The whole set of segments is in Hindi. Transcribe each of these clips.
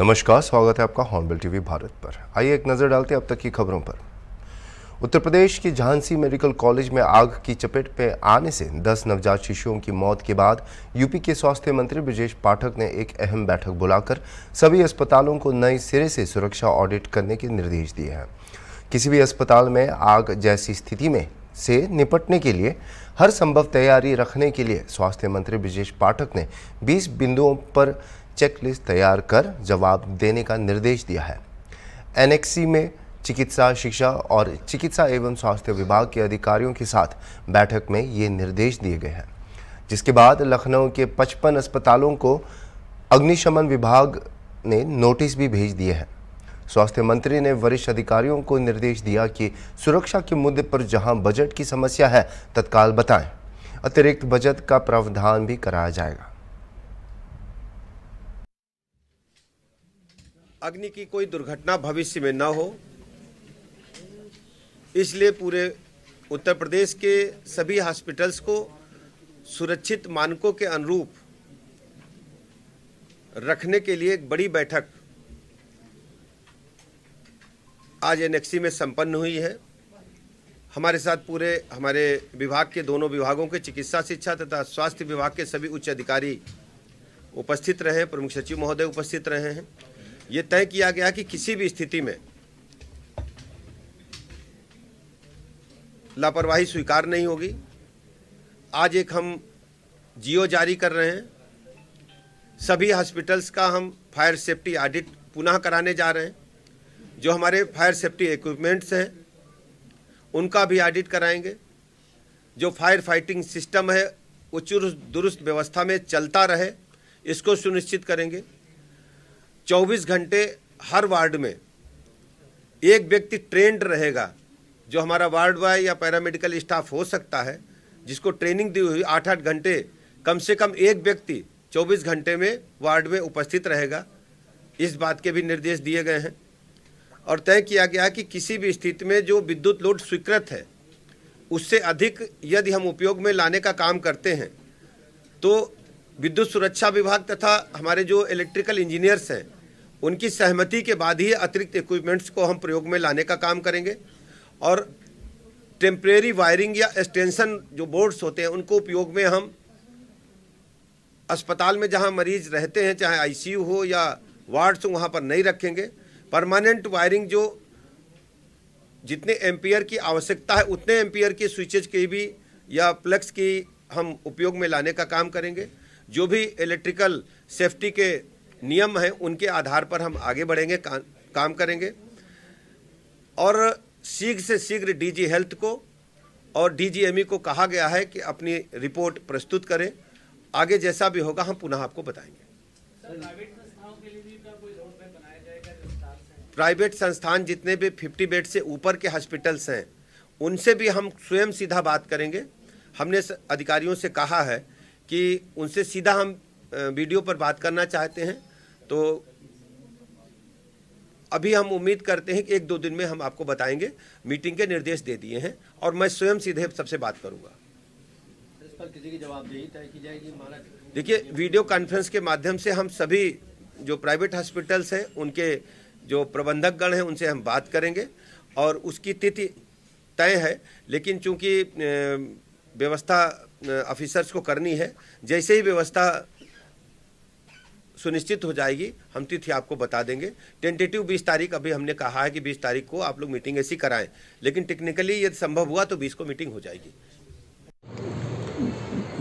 नमस्कार, स्वागत है आपका हॉर्नबिल टीवी भारत पर। आइए एक नज़र डालते हैं अब तक की खबरों पर। उत्तर प्रदेश के झांसी मेडिकल कॉलेज में आग की चपेट में आने से 10 नवजात शिशुओं की मौत के बाद यूपी के स्वास्थ्य मंत्री ब्रजेश पाठक ने एक अहम बैठक बुलाकर सभी अस्पतालों को नए सिरे से सुरक्षा ऑडिट करने के निर्देश दिए हैं। किसी भी अस्पताल में आग जैसी स्थिति में से निपटने के लिए हर संभव तैयारी रखने के लिए स्वास्थ्य मंत्री ब्रजेश पाठक ने 20 बिंदुओं पर चेकलिस्ट तैयार कर जवाब देने का निर्देश दिया है। एनेक्सी में चिकित्सा शिक्षा और चिकित्सा एवं स्वास्थ्य विभाग के अधिकारियों के साथ बैठक में ये निर्देश दिए गए हैं, जिसके बाद लखनऊ के 55 अस्पतालों को अग्निशमन विभाग ने नोटिस भी भेज दिए हैं। स्वास्थ्य मंत्री ने वरिष्ठ अधिकारियों को निर्देश दिया कि सुरक्षा के मुद्दे पर जहां बजट की समस्या है तत्काल बताएं। अतिरिक्त बजट का प्रावधान भी कराया जाएगा। अग्नि की कोई दुर्घटना भविष्य में न हो, इसलिए पूरे उत्तर प्रदेश के सभी हॉस्पिटल्स को सुरक्षित मानकों के अनुरूप रखने के लिए एक बड़ी बैठक आज एनेक्सी में संपन्न हुई है। हमारे साथ पूरे हमारे विभाग के दोनों विभागों के चिकित्सा शिक्षा तथा स्वास्थ्य विभाग के सभी उच्च अधिकारी उपस्थित रहे, प्रमुख सचिव महोदय उपस्थित रहे हैं। ये तय किया गया कि किसी भी स्थिति में लापरवाही स्वीकार नहीं होगी। आज एक हम जियो जारी कर रहे हैं। सभी हॉस्पिटल्स का हम फायर सेफ्टी ऑडिट पुनः कराने जा रहे हैं। जो हमारे फायर सेफ्टी इक्विपमेंट्स हैं उनका भी ऑडिट कराएंगे। जो फायर फाइटिंग सिस्टम है वो चुस्त दुरुस्त व्यवस्था में चलता रहे, इसको सुनिश्चित करेंगे। 24 घंटे हर वार्ड में एक व्यक्ति ट्रेंड रहेगा, जो हमारा वार्ड बॉय या पैरामेडिकल स्टाफ हो सकता है, जिसको ट्रेनिंग दी हुई 8-8 घंटे कम से कम एक व्यक्ति 24 घंटे में वार्ड में उपस्थित रहेगा। इस बात के भी निर्देश दिए गए हैं और तय किया गया कि किसी भी स्थिति में जो विद्युत लोड स्वीकृत है उससे अधिक यदि हम उपयोग में लाने का काम करते हैं तो विद्युत सुरक्षा विभाग तथा हमारे जो इलेक्ट्रिकल इंजीनियर्स हैं उनकी सहमति के बाद ही अतिरिक्त इक्विपमेंट्स को हम प्रयोग में लाने का काम करेंगे। और टेम्परेरी वायरिंग या एक्सटेंशन जो बोर्ड्स होते हैं उनको उपयोग में हम अस्पताल में जहां मरीज रहते हैं, चाहे आईसीयू हो या वार्ड्स हो, वहां पर नहीं रखेंगे। परमानेंट वायरिंग जो जितने एम्पियर की आवश्यकता है उतने एम्पियर की स्विचेज की भी या प्लग्स की हम उपयोग में लाने का काम करेंगे। जो भी इलेक्ट्रिकल सेफ्टी के नियम हैं उनके आधार पर हम आगे बढ़ेंगे, काम करेंगे। और शीघ्र से शीघ्र डीजी हेल्थ को और डीजीएमई को कहा गया है कि अपनी रिपोर्ट प्रस्तुत करें। आगे जैसा भी होगा हम पुनः आपको बताएंगे। प्राइवेट संस्थान जितने भी 50 बेड से ऊपर के हॉस्पिटल्स हैं उनसे भी हम स्वयं सीधा बात करेंगे। हमने अधिकारियों से कहा है कि उनसे सीधा हम वीडियो पर बात करना चाहते हैं, तो अभी हम उम्मीद करते हैं कि 1-2 दिन में हम आपको बताएंगे। मीटिंग के निर्देश दे दिए हैं और मैं स्वयं सीधे सबसे बात करूंगा। इस पर किसी की जवाबदेही तय की जाएगी? देखिए, वीडियो कॉन्फ्रेंस के माध्यम से हम सभी जो प्राइवेट हॉस्पिटल्स हैं उनके जो प्रबंधक गण हैं उनसे हम बात करेंगे और उसकी तिथि तय है, लेकिन चूंकि व्यवस्था ऑफिसर्स को करनी है, जैसे ही व्यवस्था सुनिश्चित हो जाएगी हम तिथि आपको बता देंगे। टेंटेटिव 20 तारीख अभी हमने कहा है कि 20 तारीख को आप लोग मीटिंग ऐसी कराएं, लेकिन टेक्निकली यदि संभव हुआ तो 20 को मीटिंग हो जाएगी।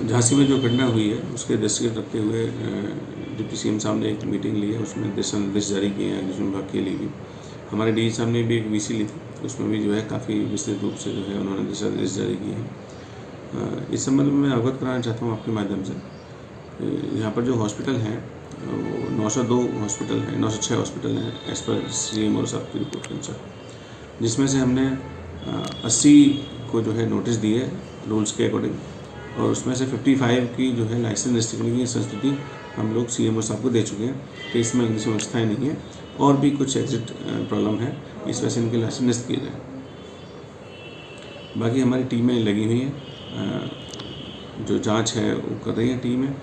झांसी में जो घटना हुई है उसके दृष्टिगत रखते हुए डिप्टी सीएम साहब ने एक मीटिंग ली है, उसमें दिशा निर्देश जारी किए हैं अग्निशमन विभाग के लिए भी। हमारे डीजी साहब ने भी एक वीसी ली थी, उसमें भी जो है काफ़ी विस्तृत रूप से जो है उन्होंने दिशा निर्देश जारी किए हैं। इस संबंध में मैं अवगत कराना चाहता हूँ आपके माध्यम से। यहाँ पर जो हॉस्पिटल हैं वो 902 हॉस्पिटल हैं, 906 हॉस्पिटल हैं एज़ पर सीएमओ साहब की रिपोर्ट के अनुसार, जिसमें से हमने 80 को जो है नोटिस दिए रूल्स के अकॉर्डिंग, और उसमें से 55 की जो है लाइसेंस डिस्ट्रिक्ट की संस्तुति हम लोग सीएमओ साहब को दे चुके हैं कि इसमें अग्नि व्यवस्थाएँ नहीं है और भी कुछ एग्जिट प्रॉब्लम है, इस वजह से इनके लाइसेंस निरस्त किए जाए। बाकी हमारी टीमें लगी हुई हैं, जो जांच है वो कर रही है टीमें,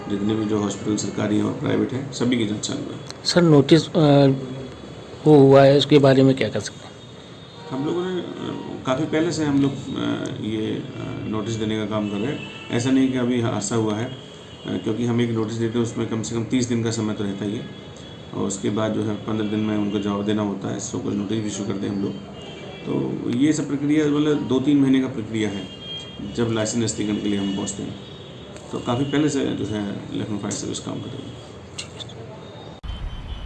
जितने भी जो हॉस्पिटल सरकारी और प्राइवेट हैं सभी की जांच चालू है। सर नोटिस वो हुआ है, उसके बारे में क्या कर सकते हैं? हम लोगों ने काफ़ी पहले से हम लोग ये नोटिस देने का काम कर रहे हैं। ऐसा नहीं कि अभी हादसा हुआ है, क्योंकि हम एक नोटिस देते हैं उसमें कम से कम 30 दिन का समय तो रहता ही है, और उसके बाद जो है 15 दिन में उनको जवाब देना होता है। इसको कुछ नोटिस इशू करते हैं हम लोग। तो ये सब प्रक्रिया मतलब 2-3 महीने का प्रक्रिया है जब लाइसेंस नस्तीकरण के लिए हम पहुँचते हैं। तो काफ़ी पहले से जो है लखनऊ फायर सर्विस काम कर रही है।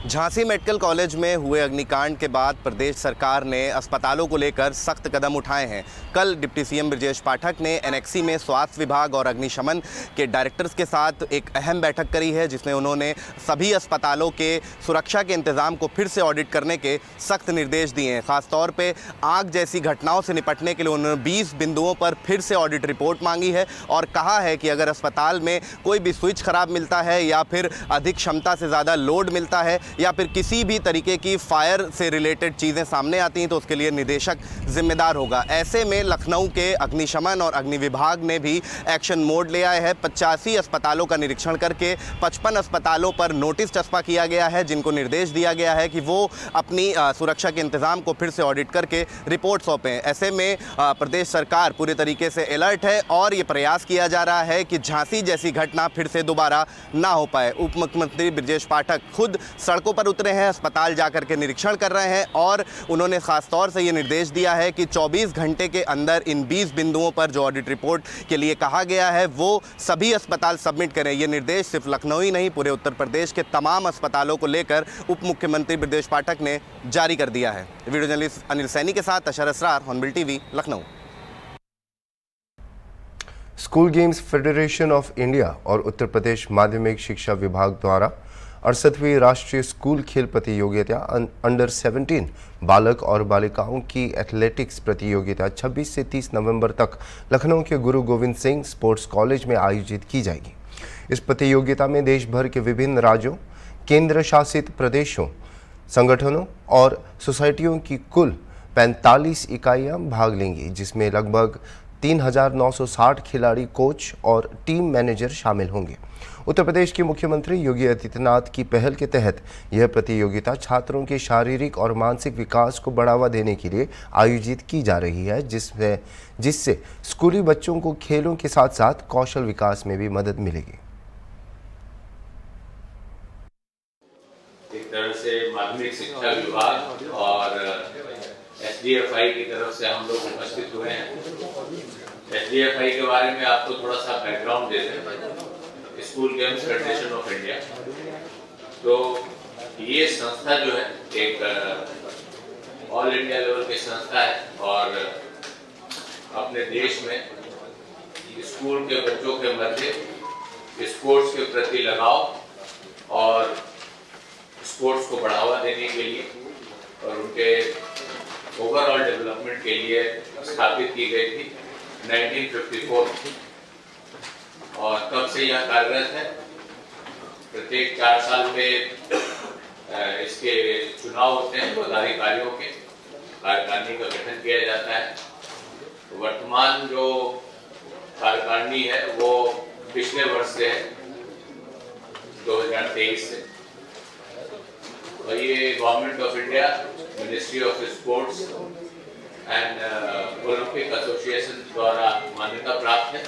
झांसी मेडिकल कॉलेज में हुए अग्निकांड के बाद प्रदेश सरकार ने अस्पतालों को लेकर सख्त कदम उठाए हैं। कल डिप्टी सीएम ब्रजेश पाठक ने एनेक्सी में स्वास्थ्य विभाग और अग्निशमन के डायरेक्टर्स के साथ एक अहम बैठक करी है, जिसमें उन्होंने सभी अस्पतालों के सुरक्षा के इंतजाम को फिर से ऑडिट करने के सख्त निर्देश दिए हैं। खासतौर पे आग जैसी घटनाओं से निपटने के लिए उन्होंने 20 बिंदुओं पर फिर से ऑडिट रिपोर्ट मांगी है और कहा है कि अगर अस्पताल में कोई भी स्विच खराब मिलता है या फिर अधिक क्षमता से ज़्यादा लोड मिलता है या फिर किसी भी तरीके की फायर से रिलेटेड चीज़ें सामने आती हैं तो उसके लिए निदेशक जिम्मेदार होगा। ऐसे में लखनऊ के अग्निशमन और अग्नि विभाग ने भी एक्शन मोड ले आए हैं। 85 अस्पतालों का निरीक्षण करके 55 अस्पतालों पर नोटिस चस्पा किया गया है, जिनको निर्देश दिया गया है कि वो अपनी सुरक्षा के इंतजाम को फिर से ऑडिट करके रिपोर्ट सौंपें। ऐसे में प्रदेश सरकार पूरे तरीके से अलर्ट है और ये प्रयास किया जा रहा है कि झांसी जैसी घटना फिर से दोबारा ना हो पाए। उप मुख्यमंत्री ब्रजेश पाठक खुद सड़कों पर उतरे हैं, अस्पताल जाकर के निरीक्षण कर रहे हैं और उन्होंने खास तौर से ये निर्देश दिया है कि 24 घंटे के अंदर इन 20 बिंदुओं पर जो ऑडिट रिपोर्ट के लिए कहा गया है वो सभी अस्पताल सबमिट करें। ये निर्देश सिर्फ लखनऊ ही नहीं पूरे उत्तर प्रदेश के तमाम अस्पतालों को लेकर उप मुख्यमंत्री ब्रजेश पाठक ने जारी कर दिया है। वीडियो जर्नलिस्ट अनिल सैनी के साथ Ashar Asrar, Hornbill TV, Lucknow. School games federation of India और उत्तर प्रदेश माध्यमिक शिक्षा विभाग द्वारा 68वीं राष्ट्रीय स्कूल खेल प्रतियोगिता अंडर 17 बालक और बालिकाओं की एथलेटिक्स प्रतियोगिता 26 से 30 नवंबर तक लखनऊ के गुरु गोविंद सिंह स्पोर्ट्स कॉलेज में आयोजित की जाएगी। इस प्रतियोगिता में देश भर के विभिन्न राज्यों, केंद्र शासित प्रदेशों, संगठनों और सोसाइटियों की कुल 45 इकाइयां भाग लेंगी, जिसमें लगभग 3,960 खिलाड़ी, कोच और टीम मैनेजर शामिल होंगे। उत्तर प्रदेश के मुख्यमंत्री योगी आदित्यनाथ की पहल के तहत यह प्रतियोगिता छात्रों के शारीरिक और मानसिक विकास को बढ़ावा देने के लिए आयोजित की जा रही है, जिससे स्कूली बच्चों को खेलों के साथ साथ कौशल विकास में भी मदद मिलेगी। एक तरह से माध्यमिक शिक्षा विभाग और SDFI की तरफ से हम लोग उपस्थित हुए हैं। SDFI के बारे में आपको थोड़ा सा बैकग्राउंड देते हैं। School games federation of India, तो ये संस्था जो है एक ऑल इंडिया लेवल की संस्था है और अपने देश में स्कूल के बच्चों के मध्य स्पोर्ट्स के प्रति लगाव और स्पोर्ट्स को बढ़ावा देने के लिए और उनके ओवरऑल डेवलपमेंट के लिए स्थापित की गई थी 1954 और तब से यह कार्यरत है। प्रत्येक 4 साल में इसके चुनाव होते हैं, पदाधिकारियों के कार्यकारिणी का गठन किया जाता है। वर्तमान जो कार्यकारिणी है वो पिछले वर्ष से है, 2023 से, और ये government of India, ministry of sports and Olympic association द्वारा मान्यता प्राप्त है।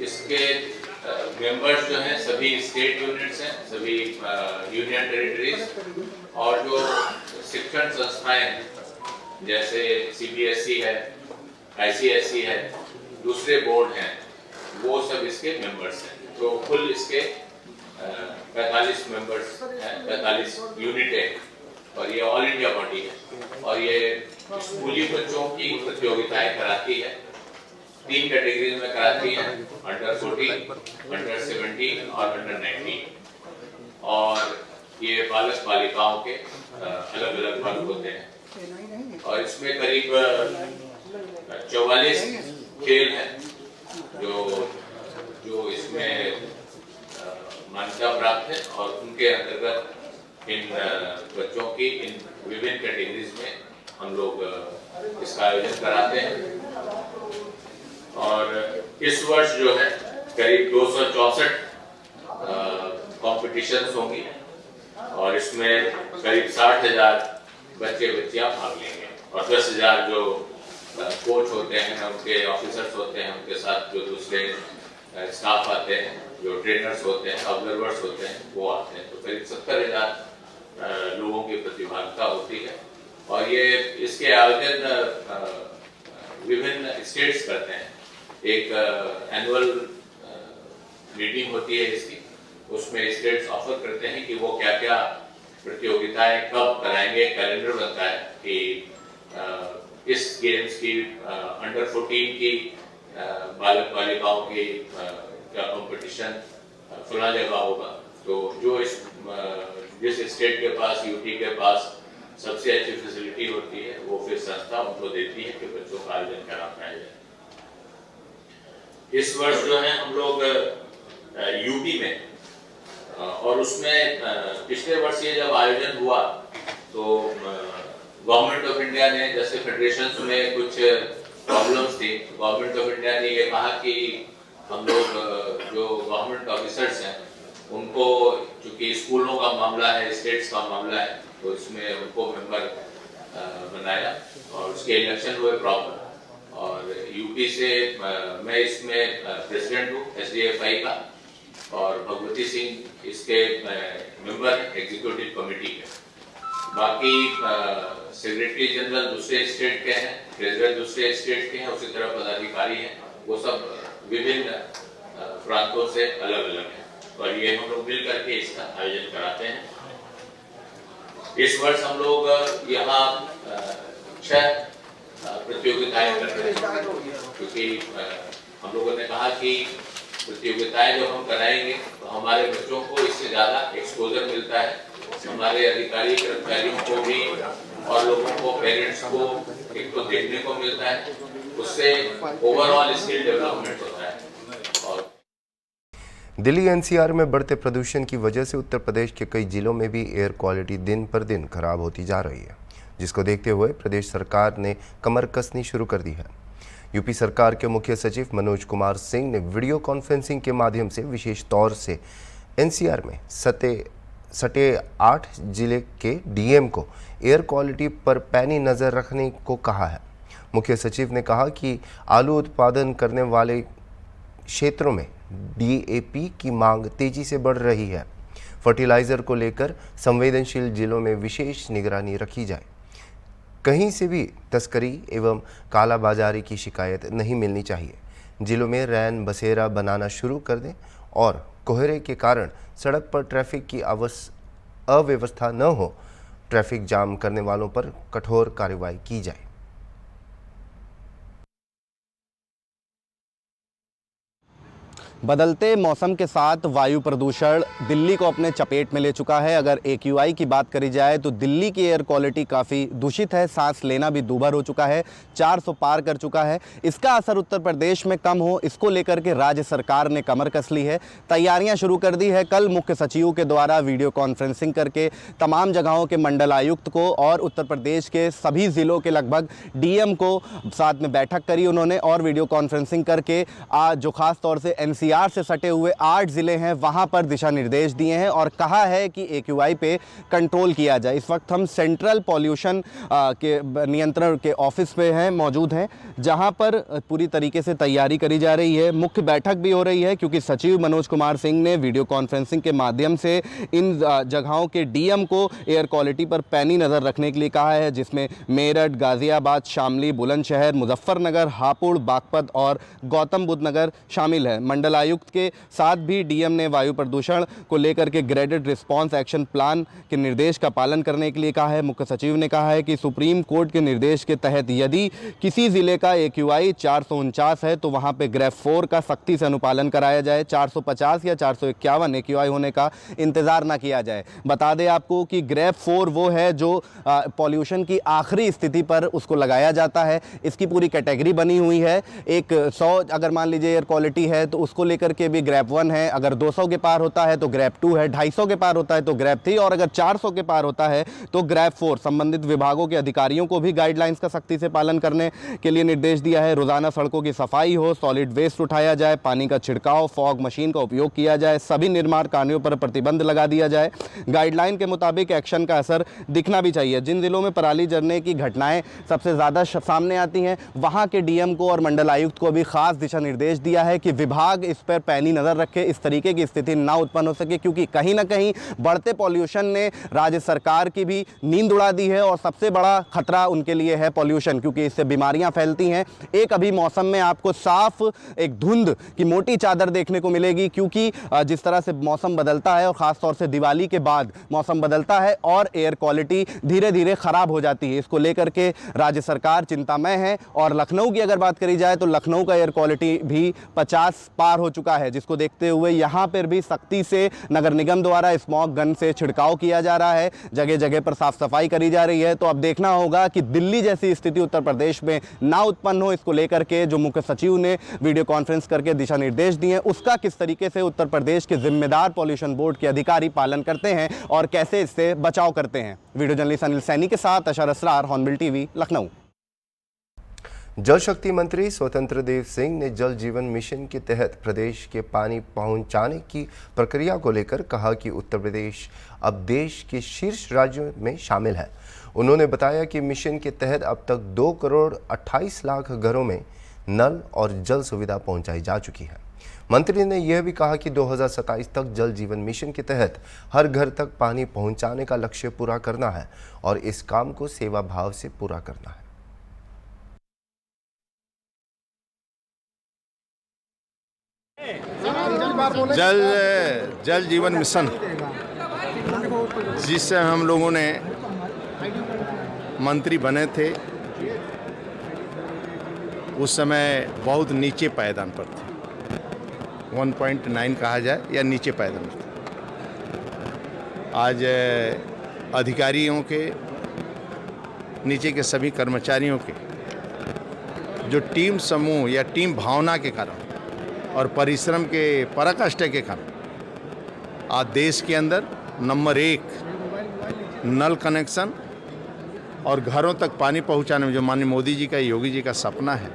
इसके मेंबर्स जो हैं सभी स्टेट यूनिट्स हैं, सभी यूनियन टेरिटरीज और जो शिक्षण संस्थाएं हैं जैसे CBSE है, ICSE है, दूसरे बोर्ड हैं, वो सब इसके मेंबर्स हैं। तो कुल इसके 45 मेंबर्स हैं, 45 यूनिटें और ये ऑल इंडिया बॉडी है और ये स्कूली बच्चों की प्रतियोगिताएं कराती है। 3 कैटेगरीज में कराती हैं, अंडर 14, अंडर 17 और अंडर 19, और ये बालक बालिकाओं के अलग अलग वर्ग होते हैं और इसमें करीब 44 खेल हैं जो इसमें मान्यता प्राप्त है और उनके अंतर्गत इन बच्चों की इन विभिन्न कैटेगरीज में हम लोग इसका आयोजन कराते हैं। और इस वर्ष जो है करीब 264 कॉम्पिटिशन्स होंगी और इसमें करीब 60,000 बच्चे बच्चियां भाग लेंगे और 10,000 जो कोच होते हैं, उनके ऑफिसर्स होते हैं, उनके साथ जो दूसरे स्टाफ आते हैं, जो ट्रेनर्स होते हैं, ऑब्जर्वर्स होते हैं, वो आते हैं। तो करीब 70,000 लोगों की प्रतिभागिता होती है और ये इसके आयोजन विभिन्न स्टेट्स करते हैं। एक एनुअल मीटिंग होती है इसकी, उसमें स्टेट्स ऑफर करते हैं कि वो क्या क्या प्रतियोगिताएं कब कराएंगे। कैलेंडर बनता है कि इस गेम्स की अंडर 14 की बालक बालिकाओं की का कंपटीशन फला जगह होगा। तो जो जिस स्टेट के पास, यूटी के पास सबसे अच्छी फैसिलिटी होती है, वो फिर संस्था उनको देती है कि बच्चों का आयोजन करा पाया जाए। इस वर्ष जो है हम लोग यूपी में और उसमें पिछले वर्ष ये जब आयोजन हुआ तो गवर्नमेंट ऑफ इंडिया ने, जैसे फेडरेशंस में कुछ प्रॉब्लम्स थी, गवर्नमेंट ऑफ इंडिया ने ये कहा कि हम लोग जो गवर्नमेंट ऑफिसर्स हैं उनको, चूंकि स्कूलों का मामला है, स्टेट्स का मामला है, तो इसमें उनको मेंबर बनाया और उसके इलेक्शन हुए प्रॉपर। और यूपी से मैं इसमें प्रेसिडेंट हूँ SDFI का और भगवती सिंह इसके मेंबर एग्जीक्यूटिव कमेटी के। बाकी सेक्रेटरी जनरल दूसरे स्टेट के हैं, प्रेसिडेंट दूसरे स्टेट के हैं, उसी तरह पदाधिकारी हैं, वो सब विभिन्न प्रांतों से अलग अलग हैं और ये हम लोग मिल करके इसका आयोजन कराते हैं। इस वर्ष हम लोग यहाँ 6 प्रतियोगिताएं कर रहे हैं, क्योंकि हम लोगों ने कहा कि प्रतियोगिताएं जब हम कराएंगे तो हमारे बच्चों को इससे ज्यादा एक्सपोजर मिलता है, हमारे अधिकारी कर्मचारियों को भी और लोगों को, पेरेंट्स को एक तो देखने को मिलता है, उससे ओवरऑल स्किल डेवलपमेंट होता है। और दिल्ली NCR में बढ़ते प्रदूषण की वजह से उत्तर प्रदेश के कई जिलों में भी एयर क्वालिटी दिन पर दिन खराब होती जा रही है, जिसको देखते हुए प्रदेश सरकार ने कमर कसनी शुरू कर दी है। यूपी सरकार के मुख्य सचिव मनोज कुमार सिंह ने वीडियो कॉन्फ्रेंसिंग के माध्यम से विशेष तौर से NCR में सटे 8 जिले के DM को एयर क्वालिटी पर पैनी नज़र रखने को कहा है। मुख्य सचिव ने कहा कि आलू उत्पादन करने वाले क्षेत्रों में DAP की मांग तेजी से बढ़ रही है। फर्टिलाइज़र को लेकर संवेदनशील जिलों में विशेष निगरानी रखी जाए। कहीं से भी तस्करी एवं कालाबाजारी की शिकायत नहीं मिलनी चाहिए। जिलों में रैन बसेरा बनाना शुरू कर दें और कोहरे के कारण सड़क पर ट्रैफिक की अव्यवस्था न हो। ट्रैफिक जाम करने वालों पर कठोर कार्रवाई की जाए। बदलते मौसम के साथ वायु प्रदूषण दिल्ली को अपने चपेट में ले चुका है। अगर AQI की बात करी जाए तो दिल्ली की एयर क्वालिटी काफ़ी दूषित है, सांस लेना भी दूभर हो चुका है, 400 पार कर चुका है। इसका असर उत्तर प्रदेश में कम हो, इसको लेकर के राज्य सरकार ने कमर कस ली है, तैयारियां शुरू कर दी है। कल मुख्य सचिव के द्वारा वीडियो कॉन्फ्रेंसिंग करके तमाम जगहों के मंडलायुक्त को और उत्तर प्रदेश के सभी ज़िलों के लगभग DM को साथ में बैठक करी उन्होंने और वीडियो कॉन्फ्रेंसिंग करके आज जो खास तौर से NCR से सटे हुए 8 ज़िले हैं वहां पर दिशा निर्देश दिए हैं और कहा है कि AQI पे कंट्रोल किया जाए। इस वक्त हम सेंट्रल पॉल्यूशन के नियंत्रण के ऑफिस पे हैं, मौजूद हैं, जहां पर पूरी तरीके से तैयारी करी जा रही है। मुख्य बैठक भी हो रही है क्योंकि सचिव मनोज कुमार सिंह ने वीडियो कॉन्फ्रेंसिंग के माध्यम से इन जगहों के DM को एयर क्वालिटी पर पैनी नज़र रखने के लिए कहा है, जिसमें मेरठ, गाज़ियाबाद, शामली, बुलंदशहर, मुजफ्फरनगर, हापुड़, बागपत और गौतम बुद्ध नगर शामिल है। मंडलायुक्त के साथ भी DM ने वायु प्रदूषण को लेकर के ग्रेडेड रिस्पांस एक्शन प्लान के निर्देश का पालन करने के लिए कहा है। मुख्य सचिव ने कहा है कि सुप्रीम कोर्ट के निर्देश के तहत यदि किसी ज़िले का AQI 449 है तो वहाँ पे ग्रेफ 4 का सख्ती से अनुपालन कराया जाए। 450 या 451 AQI होने का इंतज़ार ना किया जाए। बता दें आपको कि ग्रेफ 4 वो है जो पॉल्यूशन की आखिरी स्थिति पर उसको लगाया जाता है। इसकी पूरी कैटेगरी बनी हुई है। एक 100 अगर मान लीजिए एयर क्वालिटी है तो उसको लेकर के भी ग्रैप 1 है, अगर 200 के पार होता है तो ग्रैप 2 है, 250 के पार होता है तो ग्रैप 3 और अगर 400 के पार होता है तो ग्रैप 4। संबंधित विभागों के अधिकारियों को भी गाइडलाइंस का सख्ती से पालन करने के लिए निर्देश दिया है। रोजाना सड़कों की सफाई हो, सॉलिड वेस्ट उठाया जाए, पानी का छिड़काव, फॉग मशीन का उपयोग किया जाए, सभी निर्माण कार्यों पर प्रतिबंध लगा दिया जाए। गाइडलाइन के मुताबिक एक्शन का असर दिखना भी चाहिए। जिन जिलों में पराली जलने की घटनाएं सबसे ज़्यादा सामने आती हैं वहां के डीएम को और मंडल आयुक्त को भी खास दिशा निर्देश दिया है कि विभाग इस पर पैनी नज़र रखे, इस तरीके की स्थिति ना उत्पन्न हो सके, क्योंकि कहीं ना कहीं बढ़ते पॉल्यूशन ने राज्य सरकार की भी नींद उड़ा दी है और सबसे बड़ा खतरा उनके लिए है पॉल्यूशन, क्योंकि इससे बीमारियां फैलती हैं। एक अभी मौसम में आपको साफ एक धुंध की मोटी चादर देखने को मिलेगी, क्योंकि जिस तरह से मौसम बदलता है और ख़ासतौर से दिवाली के बाद मौसम बदलता है और एयर क्वालिटी धीरे धीरे ख़राब हो जाती है। इसको लेकर के राज्य सरकार चिंतामय है। और लखनऊ की अगर बात करी जाए तो लखनऊ का एयर क्वालिटी भी 50 पार हो चुका है, जिसको देखते हुए यहाँ पर भी सख्ती से नगर निगम द्वारा स्मॉग गन से छिड़काव किया जा रहा है, जगह जगह पर साफ सफाई करी जा रही है। तो अब देखना होगा कि दिल्ली जैसी स्थिति उत्तर प्रदेश में ना उत्पन्न हो। इसको लेकर के जो मुख्य सचिव ने वीडियो कॉन्फ्रेंस करके दिशा निर्देश दिए, उसका किस तरीके से उत्तर प्रदेश के जिम्मेदार पॉल्यूशन बोर्ड के अधिकारी पालन करते हैं और कैसे इससे बचाव करते हैं। वीडियो जर्नलिस्ट अनिल सैनी के साथ अशर असरार, हॉर्नबिल टीवी, लखनऊ। जल शक्ति मंत्री स्वतंत्र देव सिंह ने जल जीवन मिशन के तहत प्रदेश के पानी पहुंचाने की प्रक्रिया को लेकर कहा कि उत्तर प्रदेश अब देश के शीर्ष राज्यों में शामिल है। उन्होंने बताया कि मिशन के तहत अब तक 2 करोड़ 28 लाख घरों में नल और जल सुविधा पहुंचाई जा चुकी है। मंत्री ने यह भी कहा कि 2027 तक जल जीवन मिशन के तहत हर घर तक पानी पहुंचाने का लक्ष्य पूरा करना है और इस काम को सेवा भाव से पूरा करना है। जल जीवन मिशन जिससे हम लोगों ने मंत्री बने थे उस समय बहुत नीचे पायदान पर थे, 1.9 कहा जाए या नीचे पायदान पर थे। आज अधिकारियों के, नीचे के सभी कर्मचारियों के जो टीम समूह या टीम भावना के कारण और परिश्रम के पराकाष्ठा के कारण आज देश के अंदर नंबर 1 नल कनेक्शन और घरों तक पानी पहुंचाने में जो माननीय मोदी जी का, योगी जी का सपना है,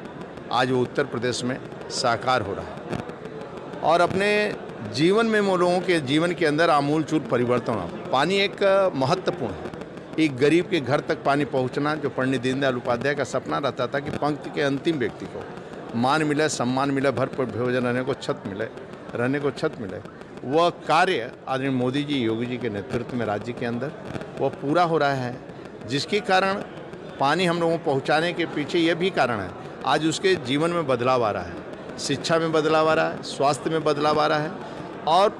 आज वो उत्तर प्रदेश में साकार हो रहा है। और अपने जीवन में लोगों के जीवन के अंदर आमूलचूल परिवर्तन हो। पानी एक महत्वपूर्ण है। एक गरीब के घर तक पानी पहुंचना, जो पंडित दीनदयाल उपाध्याय का सपना रहता था कि पंक्ति के अंतिम व्यक्ति को मान मिले, सम्मान मिले, भरपूर भोजन रहने को छत मिले, वह कार्य आदरणीय मोदी जी, योगी जी के नेतृत्व में राज्य के अंदर वह पूरा हो रहा है। जिसके कारण पानी हम लोगों को पहुँचाने के पीछे यह भी कारण है, आज उसके जीवन में बदलाव आ रहा है, शिक्षा में बदलाव आ रहा है, स्वास्थ्य में बदलाव आ रहा है और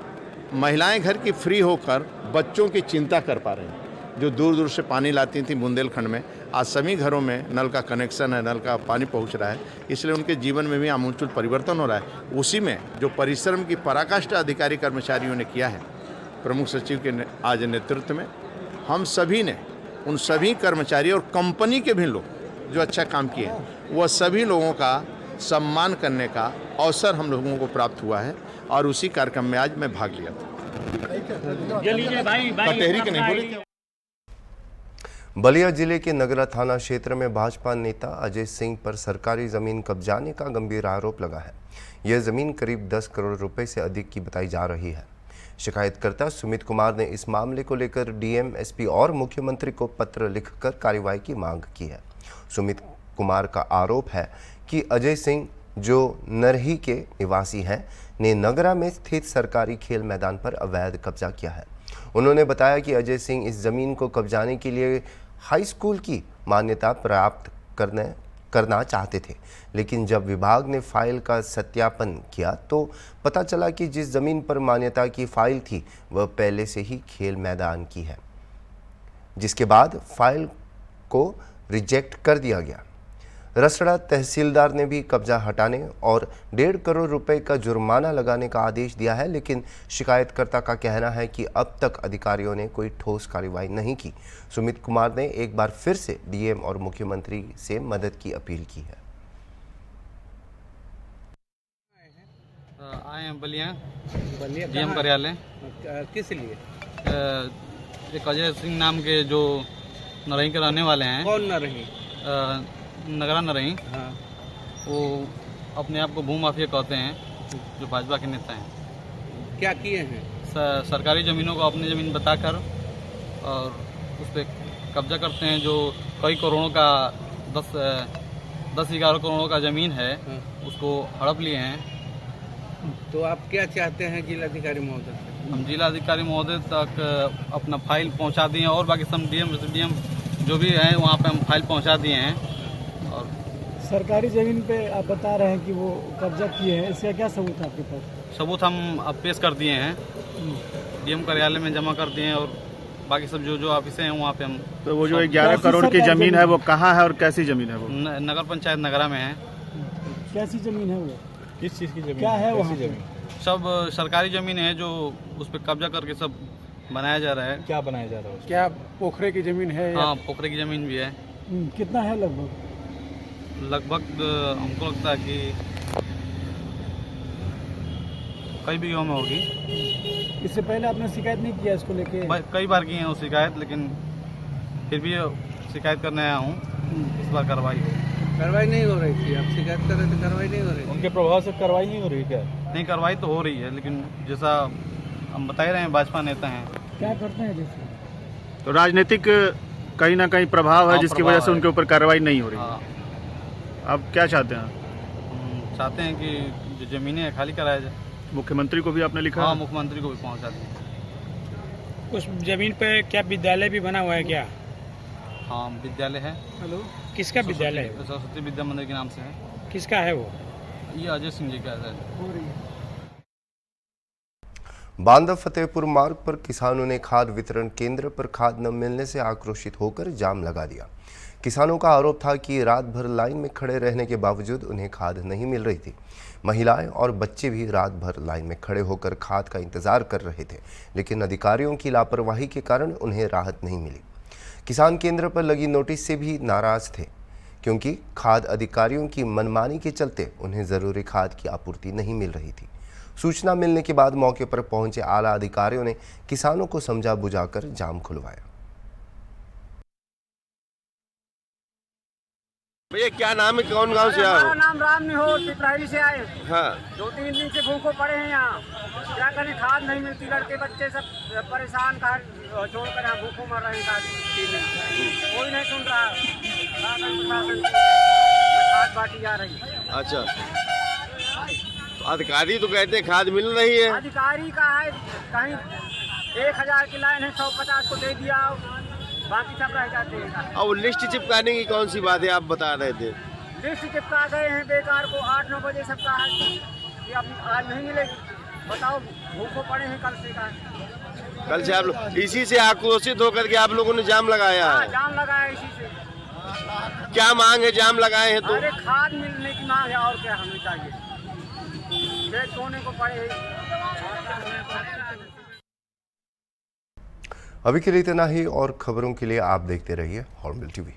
महिलाएं घर की फ्री होकर बच्चों की चिंता कर पा रही हैं। जो दूर दूर से पानी लाती थी बुंदेलखंड में, आज सभी घरों में नल का कनेक्शन है, नल का पानी पहुंच रहा है, इसलिए उनके जीवन में भी आमूलचूल परिवर्तन हो रहा है। उसी में जो परिश्रम की पराकाष्ठा अधिकारी कर्मचारियों ने किया है, प्रमुख सचिव के आज नेतृत्व में, हम सभी ने उन सभी कर्मचारी और कंपनी के भी लोग जो अच्छा काम किए हैं, वह सभी लोगों का सम्मान करने का अवसर हम लोगों को प्राप्त हुआ है और उसी कार्यक्रम में आज मैं भाग लिया था। बलिया जिले के नगरा थाना क्षेत्र में भाजपा नेता अजय सिंह पर सरकारी जमीन कब्जाने का गंभीर आरोप लगा है। यह जमीन करीब 10 करोड़ रुपए से अधिक की बताई जा रही है। शिकायतकर्ता सुमित कुमार ने इस मामले को लेकर डीएम, एसपी और मुख्यमंत्री को पत्र लिखकर कार्रवाई की मांग की है। सुमित कुमार का आरोप है कि अजय सिंह, जो नरही के निवासी हैं, ने नगरा में स्थित सरकारी खेल मैदान पर अवैध कब्जा किया है। उन्होंने बताया कि अजय सिंह इस जमीन को कब्जाने के लिए हाई स्कूल की मान्यता प्राप्त करना चाहते थे, लेकिन जब विभाग ने फाइल का सत्यापन किया तो पता चला कि जिस जमीन पर मान्यता की फाइल थी वह पहले से ही खेल मैदान की है, जिसके बाद फाइल को रिजेक्ट कर दिया गया। रसड़ा तहसीलदार ने भी कब्जा हटाने और 1.5 करोड़ रुपए का जुर्माना लगाने का आदेश दिया है, लेकिन शिकायतकर्ता का कहना है कि अब तक अधिकारियों ने कोई ठोस कार्रवाई नहीं की। सुमित कुमार ने एक बार फिर से डीएम और मुख्यमंत्री से मदद की अपील की है। आए हैं बलिया बलिया डीएम कार्यालय। किस लिए? एक अजय सिंह नाम के जो नरही के रहने वाले हैं। कौन न रही? नगरा नरही। हाँ। वो अपने आप को भू माफिया कहते हैं, जो भाजपा के नेता हैं। क्या किए हैं? सरकारी ज़मीनों को अपनी ज़मीन बताकर और उस पर कब्जा करते हैं। जो कई करोड़ों का 10-11 करोड़ों का ज़मीन है, उसको हड़प लिए हैं। तो आप क्या चाहते हैं जिलाधिकारी महोदय से? हम जिलाधिकारी महोदय तक अपना फाइल पहुंचा दिए और बाकी सब डीएम जो भी हैं वहाँ पे हम फाइल पहुंचा दिए हैं। और सरकारी ज़मीन पे आप बता रहे हैं कि वो कब्जा किए हैं, इसका क्या सबूत है आपके पास? सबूत हम अब पेश कर दिए हैं, डीएम कार्यालय में जमा कर दिए हैं और बाकी सब जो ऑफिसें हैं वहाँ पे हम। तो वो जो 11 करोड़ की ज़मीन है वो कहाँ है और कैसी ज़मीन है वो? नगर पंचायत नगरा में है। कैसी ज़मीन है वो? किस चीज़ की ज़मीन? क्या है वहाँ पे? सब सरकारी ज़मीन है जो उस पर कब्जा करके सब बनाया जा रहा है। क्या बनाया जा रहा है? क्या पोखरे की ज़मीन है? हाँ, पोखरे की ज़मीन भी है। कितना है लगभग? हमको लगता है कि कई बीघों में होगी। इससे पहले आपने शिकायत नहीं किया इसको लेके? कई बार की है वो शिकायत, लेकिन फिर भी शिकायत करने आया हूँ। इस बार कार्रवाई नहीं हो रही थी? आप शिकायत कर रहे थे, कार्रवाई नहीं हो रही? उनके प्रभाव से कार्रवाई नहीं हो रही क्या? नहीं, कार्रवाई तो हो रही है, लेकिन जैसा हम बता ही रहे हैं भाजपा नेता हैं। क्या करते हैं जैसे? तो राजनीतिक कहीं ना कहीं प्रभाव है जिसकी वजह से उनके ऊपर कार्रवाई नहीं हो रही। हाँ। आप क्या चाहते हैं? हम चाहते हैं कि जो ज़मीनें हैं खाली कराया जाए। मुख्यमंत्री को भी आपने लिखा? हाँ, मुख्यमंत्री को भी पहुँचा दिया। उस जमीन पे क्या विद्यालय भी बना हुआ है क्या? हाँ, विद्यालय है। हेलो, किसका विद्यालय है? सरस्वती विद्या मंदिर के नाम से है। किसका है वो? ये अजय सिंह जी का है। बांदा फतेहपुर मार्ग पर किसानों ने खाद वितरण केंद्र पर खाद न मिलने से आक्रोशित होकर जाम लगा दिया। किसानों का आरोप था कि रात भर लाइन में खड़े रहने के बावजूद उन्हें खाद नहीं मिल रही थी। महिलाएं और बच्चे भी रात भर लाइन में खड़े होकर खाद का इंतजार कर रहे थे, लेकिन अधिकारियों की लापरवाही के कारण उन्हें राहत नहीं मिली। किसान केंद्र पर लगी नोटिस से भी नाराज थे, क्योंकि खाद अधिकारियों की मनमानी के चलते उन्हें ज़रूरी खाद की आपूर्ति नहीं मिल रही थी। सूचना मिलने के बाद मौके पर पहुंचे आला अधिकारियों ने किसानों को समझा बुझाकर जाम खुलवाया। भैया क्या नाम है, कौन गांव से आए? हमारा नाम राम निहोर, पिपराही से आए। हाँ। 2-3 दिन से भूखों पड़े हैं यहाँ। क्या करें, खाद नहीं मिलती, लड़के बच्चे सब परेशान का छोड़कर यहाँ भूखों मर रहे हैं। कोई नहीं सुन रहा। खाद बांटी जा रही है। अच्छा, तो अधिकारी तो कहते हैं खाद मिल रही है। अधिकारी का है कहीं 1000 की लाइन है, 150 को दे दिया, बाकी सब रह जाते हैं। अब लिस्ट चिपकाने की कौन सी बात है, आप बता रहे थे? लिस्ट चिपका गए हैं बेकार को, 8-9 बजे सबका है कि अब आज नहीं मिलेगी। बताओ, भूखों पड़े हैं कल से का। कल से आप लोग इसी से आक्रोशित होकर के आप लोगों ने जाम लगाया है? जाम लगाया इसी से। क्या मांग है, जाम लगाए हैं तो? अरे खाद मिलने की मांग है, और क्या हमें चाहिए? खेत सोने को पड़े हैं। अभी के लिए इतना ही, और खबरों के लिए आप देखते रहिए हॉर्नबिल टीवी।